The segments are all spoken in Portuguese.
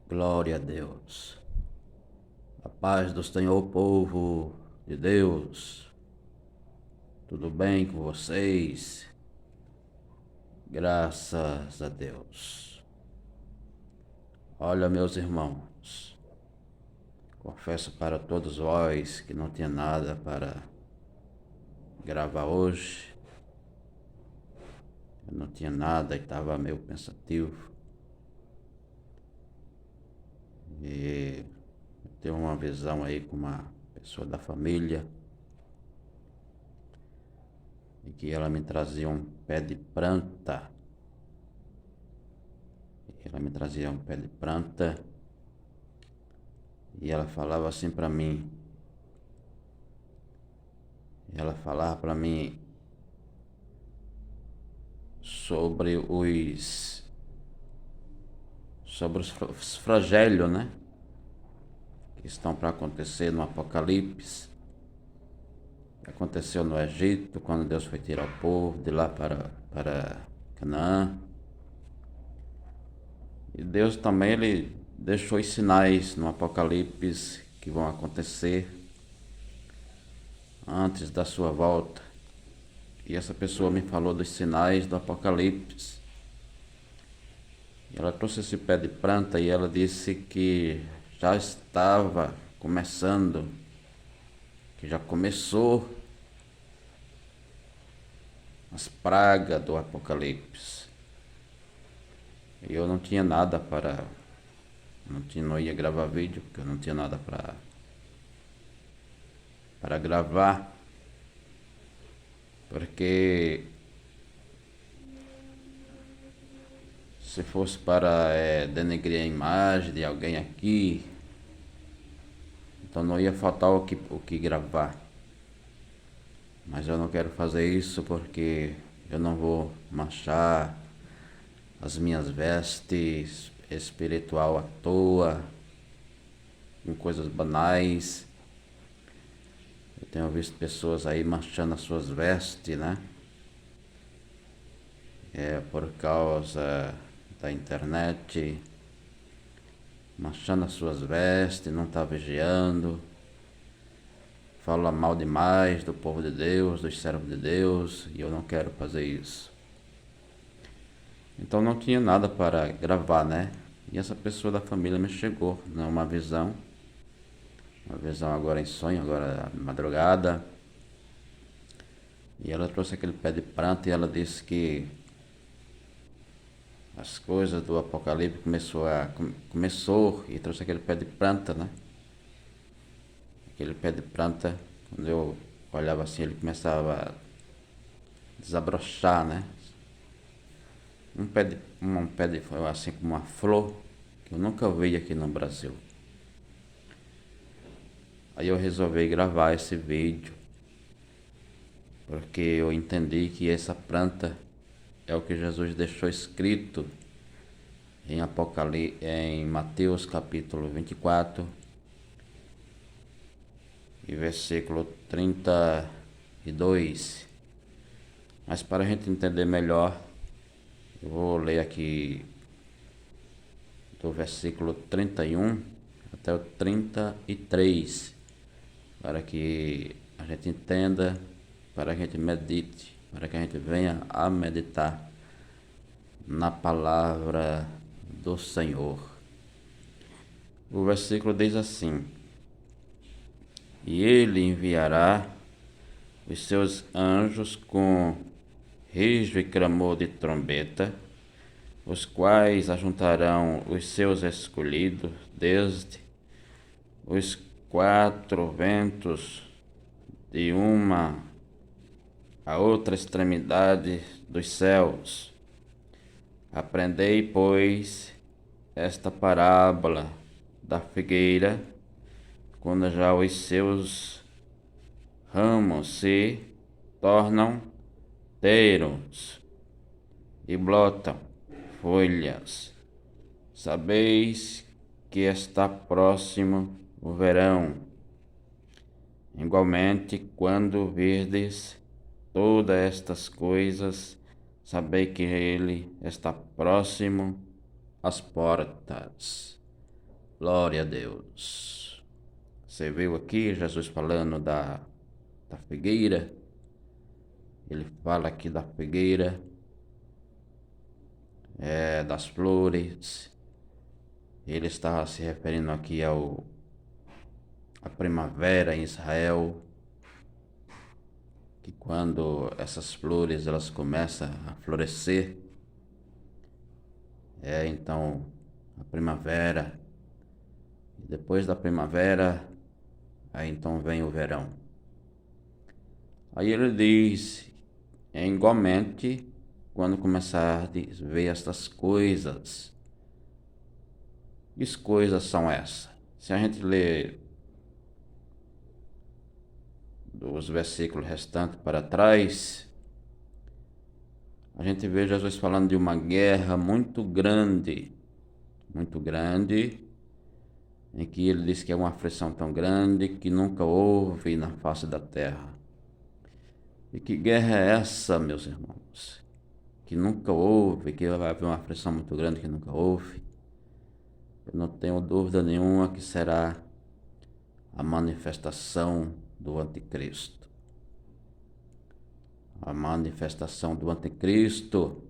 Glória a Deus. A paz do Senhor, povo de Deus. Tudo bem com vocês? Graças a Deus. Olha, meus irmãos, confesso para todos vós que não tinha nada para gravar hoje. Eu não tinha nada e estava meio pensativo. E eu tenho uma visão aí com uma pessoa da família. E que ela me trazia um pé de planta. E ela falava assim para mim. Ela falava para mim sobre os flagélios, né? Que estão para acontecer no Apocalipse. Que aconteceu no Egito, quando Deus foi tirar o povo de lá para Canaã. E Deus também ele deixou os sinais no Apocalipse que vão acontecer antes da sua volta. E essa pessoa me falou dos sinais do Apocalipse. E ela trouxe esse pé de planta e ela disse que já estava começando, que já começou as pragas do Apocalipse. E eu não tinha nada para... Não ia gravar vídeo, porque eu não tinha nada para gravar. Porque se fosse para denegrir a imagem de alguém aqui, então não ia faltar o que gravar. Mas eu não quero fazer isso porque eu não vou manchar as minhas vestes espiritual à toa, com coisas banais. Eu tenho visto pessoas aí manchando as suas vestes, né? Por causa da internet, manchando as suas vestes, não tá vigiando, fala mal demais do povo de Deus, dos servos de Deus, e eu não quero fazer isso. Então não tinha nada para gravar, né? E essa pessoa da família me chegou, né? Uma visão agora em sonho, agora de madrugada. E ela trouxe aquele pé de planta e ela disse que as coisas do Apocalipse começou e trouxe aquele pé de planta, né? Aquele pé de planta, quando eu olhava assim, ele começava a desabrochar, né? Um pé de assim como uma flor que eu nunca vi aqui no Brasil. Aí eu resolvi gravar esse vídeo porque eu entendi que essa planta é o que Jesus deixou escrito em Mateus capítulo 24 e versículo 32. Mas para a gente entender melhor, eu vou ler aqui do versículo 31 até o 33, para que a gente entenda, para que a gente medite, para que a gente venha a meditar na palavra do Senhor. O versículo diz assim: E ele enviará os seus anjos com rijo e clamor de trombeta, os quais ajuntarão os seus escolhidos desde os quatro ventos de uma a outra extremidade dos céus. Aprendei, pois, esta parábola da figueira, quando já os seus ramos se tornam ternos e brotam folhas. Sabeis que está próximo o verão. Igualmente, quando virdes todas estas coisas, sabei que ele está próximo às portas. Glória a Deus. Você viu aqui Jesus falando da figueira? Ele fala aqui da figueira, das flores. Ele está se referindo aqui à primavera em Israel, que quando essas flores elas começam a florescer, então a primavera, e depois da primavera, aí então vem o verão. Aí ele diz, igualmente, quando começar a ver estas coisas, que coisas são essas? Se a gente ler dos versículos restantes para trás, a gente vê Jesus falando de uma guerra muito grande, em que ele diz que é uma aflição tão grande que nunca houve na face da terra. E que guerra é essa, meus irmãos? Que nunca houve, que vai haver uma aflição muito grande que nunca houve. Eu não tenho dúvida nenhuma que será a manifestação do anticristo. A manifestação do anticristo.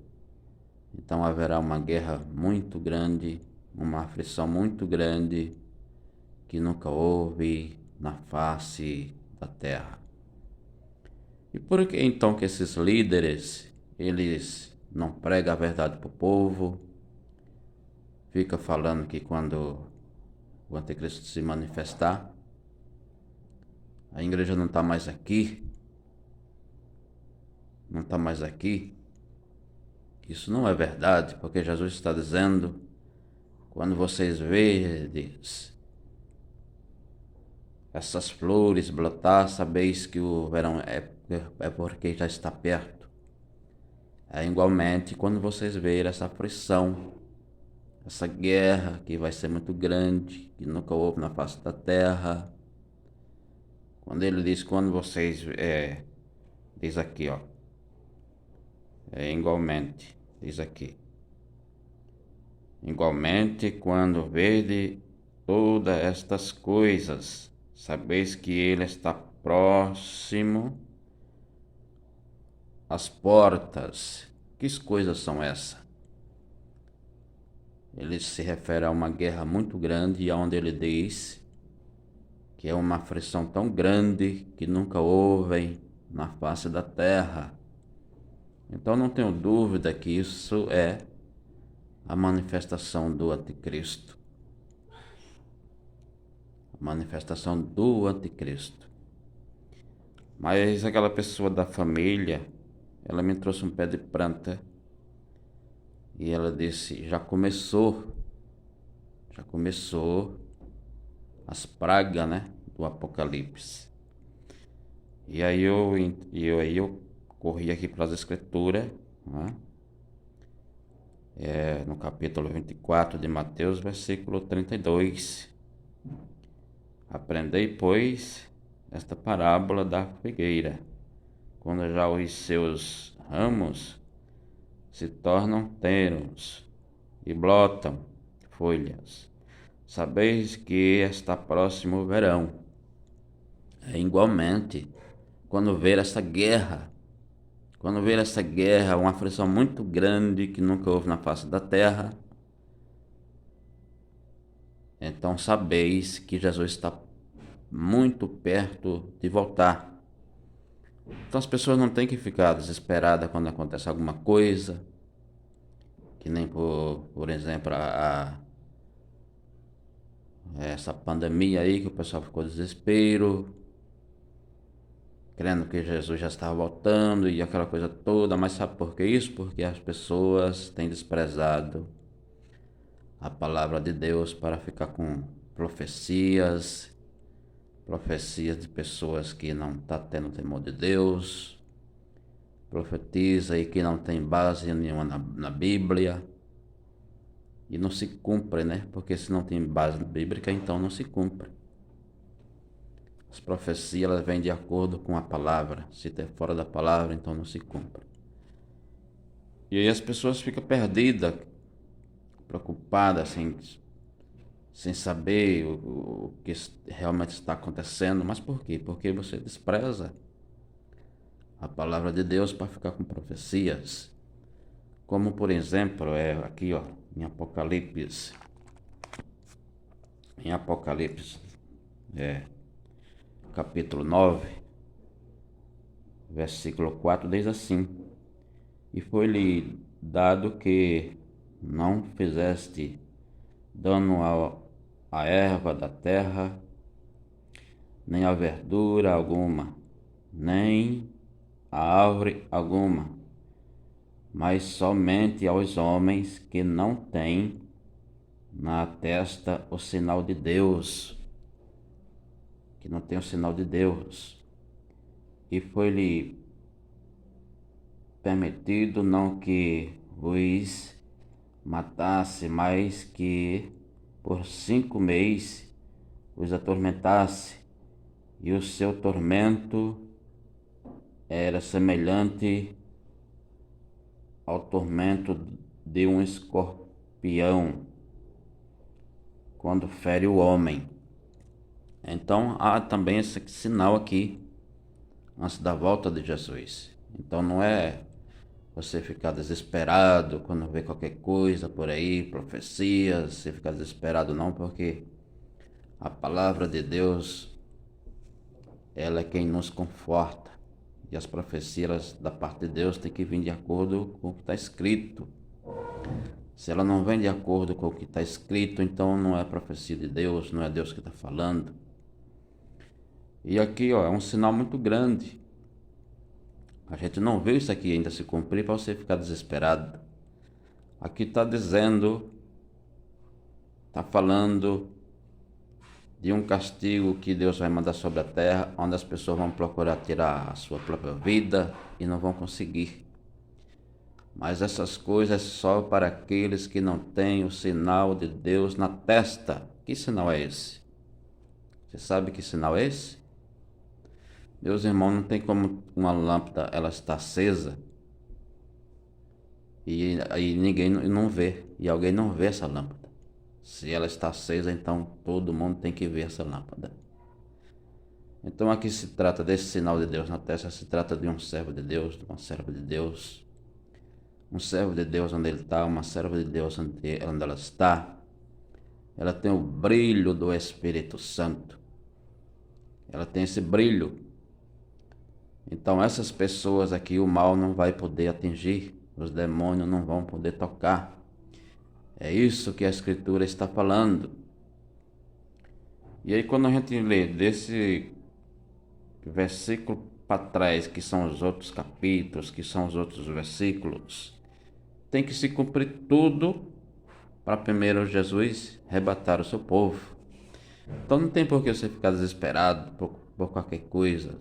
Então haverá uma guerra muito grande, uma aflição muito grande que nunca houve na face da terra. E por que então que esses líderes, eles não pregam a verdade para o povo? Fica falando que quando o anticristo se manifestar, a igreja não está mais aqui. Não está mais aqui. Isso não é verdade, porque Jesus está dizendo, quando vocês verdes essas flores brotar, sabeis que o verão é porque já está perto. Igualmente, quando vocês verem essa aflição, essa guerra que vai ser muito grande, que nunca houve na face da terra. Quando ele diz, quando vocês, diz aqui, ó, igualmente, diz aqui. Igualmente, quando vede todas estas coisas, sabeis que ele está próximo às portas. Que coisas são essas? Ele se refere a uma guerra muito grande, onde ele diz que é uma aflição tão grande que nunca houve na face da terra. Então não tenho dúvida que isso é a manifestação do anticristo. A manifestação do anticristo. Mas aquela pessoa da família, ela me trouxe um pé de planta e ela disse, já começou as pragas, né, do Apocalipse. E aí eu corri aqui para as escrituras, né? No capítulo 24 de Mateus, versículo 32. Aprendei, pois, esta parábola da figueira. Quando já os seus ramos se tornam ternos e brotam folhas, sabeis que está próximo o verão. Igualmente, quando ver essa guerra, uma aflição muito grande que nunca houve na face da terra, então sabeis que Jesus está muito perto de voltar. Então as pessoas não têm que ficar desesperadas quando acontece alguma coisa, que nem por exemplo essa pandemia aí, que o pessoal ficou desespero, crendo que Jesus já estava voltando e aquela coisa toda. Mas sabe por que isso? Porque as pessoas têm desprezado a palavra de Deus para ficar com profecias de pessoas que não estão tendo temor de Deus, profetiza e que não tem base nenhuma na Bíblia, e não se cumpre, né? Porque se não tem base bíblica, então não se cumpre. As profecias, elas vêm de acordo com a palavra. Se tem fora da palavra, então não se cumpre. E aí as pessoas ficam perdidas, preocupadas, sem saber o que realmente está acontecendo. Mas por quê? Porque você despreza a palavra de Deus para ficar com profecias. Como por exemplo, aqui ó, em Apocalipse, capítulo 9, versículo 4, diz assim: E foi-lhe dado que não fizeste dano à erva da terra, nem a verdura alguma, nem a árvore alguma, mas somente aos homens que não têm na testa o sinal de Deus, que não tem o sinal de Deus. E foi-lhe permitido não que vos matasse, mas que por 5 meses os atormentasse, e o seu tormento era semelhante ao tormento de um escorpião quando fere o homem. Então há também esse sinal aqui antes da volta de Jesus. Então não é você ficar desesperado quando vê qualquer coisa por aí, profecias, você ficar desesperado não, porque a palavra de Deus, ela é quem nos conforta. E as profecias da parte de Deus têm que vir de acordo com o que está escrito. Se ela não vem de acordo com o que está escrito, então não é profecia de Deus, não é Deus que está falando. E aqui ó, é um sinal muito grande. A gente não viu isso aqui ainda se cumprir para você ficar desesperado. Aqui está dizendo, está falando de um castigo que Deus vai mandar sobre a terra, onde as pessoas vão procurar tirar a sua própria vida e não vão conseguir. Mas essas coisas só para aqueles que não têm o sinal de Deus na testa. Que sinal é esse? Você sabe que sinal é esse? Meus irmãos, não tem como uma lâmpada ela está acesa e aí ninguém não vê, e alguém não vê essa lâmpada. Se ela está acesa, então todo mundo tem que ver essa lâmpada. Então aqui se trata desse sinal de Deus na testa, se trata de um servo de Deus, de uma serva de Deus. Um servo de Deus onde ele está, uma serva de Deus onde ela está. Ela tem o brilho do Espírito Santo. Ela tem esse brilho. Então essas pessoas aqui, o mal não vai poder atingir, os demônios não vão poder tocar. É isso que a Escritura está falando. E aí quando a gente lê desse versículo para trás, que são os outros capítulos, que são os outros versículos, tem que se cumprir tudo para primeiro Jesus arrebatar o seu povo. Então não tem por que você ficar desesperado por qualquer coisa,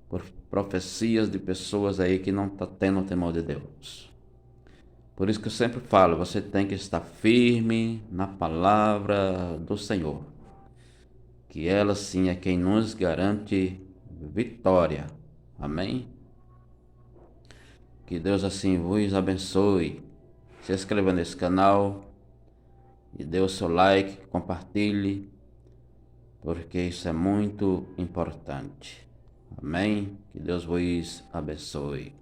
por profecias de pessoas aí que não estão tendo o temor de Deus. Por isso que eu sempre falo, você tem que estar firme na palavra do Senhor, que ela sim é quem nos garante vitória. Amém? Que Deus assim vos abençoe. Se inscreva nesse canal e dê o seu like, compartilhe, porque isso é muito importante. Amém? Que Deus vos abençoe.